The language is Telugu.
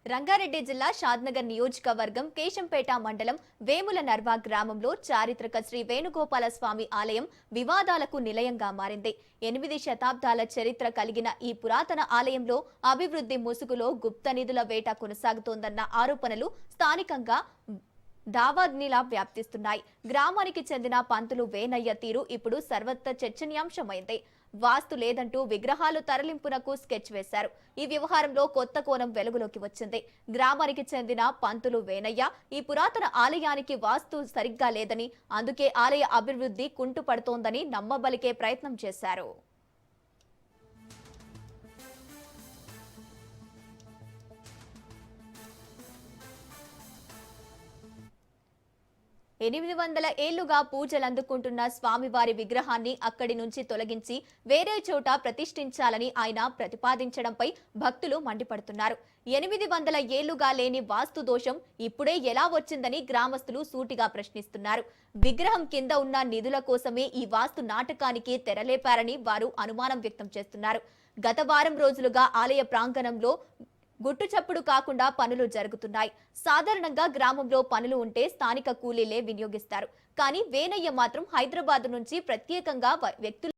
రంగారెడ్డి జిల్లా షాద్నగర్ నియోజకవర్గం కేశంపేట మండలం వేముల నర్వా గ్రామంలో చారిత్రక శ్రీ వేణుగోపాల స్వామి ఆలయం వివాదాలకు నిలయంగా మారింది. 8 శతాబ్దాల చరిత్ర కలిగిన ఈ పురాతన ఆలయంలో అభివృద్ధి ముసుగులో గుప్త నిధుల వేట కొనసాగుతోందన్న ఆరోపణలు స్థానికంగా దావాగ్నిలా వ్యాప్తిస్తున్నాయి. గ్రామానికి చెందిన పంతులు వేనయ్య తీరు ఇప్పుడు సర్వత్ర చర్చనీయాంశమైంది. వాస్తు లేదంటూ విగ్రహాలు తరలింపునకు స్కెచ్ వేశారు. ఈ వ్యవహారంలో కొత్త కోణం వెలుగులోకి వచ్చింది. గ్రామానికి చెందిన పంతులు వేనయ్య ఈ పురాతన ఆలయానికి వాస్తు సరిగ్గా లేదని, అందుకే ఆలయ అభివృద్ధి కుంటుపడుతోందని నమ్మబలికే ప్రయత్నం చేశారు. 800 ఏళ్లుగా పూజలందుకుంటున్న స్వామివారి విగ్రహాన్ని అక్కడి నుంచి తొలగించి వేరే చోట ప్రతిష్ఠించాలని ఆయన ప్రతిపాదించడంపై భక్తులు మండిపడుతున్నారు. 800 ఏళ్లుగా లేని వాస్తు దోషం ఇప్పుడే ఎలా వచ్చిందని గ్రామస్తులు సూటిగా ప్రశ్నిస్తున్నారు. విగ్రహం కింద ఉన్న నిధుల కోసమే ఈ వాస్తు నాటకానికి తెరలేపారని వారు అనుమానం వ్యక్తం చేస్తున్నారు. గత వారం రోజులుగా ఆలయ ప్రాంగణంలో గుట్టుచప్పుడు కాకుండా పనులు జరుగుతున్నాయి. సాధారణంగా గ్రామంలో పనులు ఉంటే స్థానిక కూలీలే వినియోగిస్తారు. కానీ వేనయ్య మాత్రం హైదరాబాద్ నుంచి ప్రత్యేకంగా వ్యక్తులు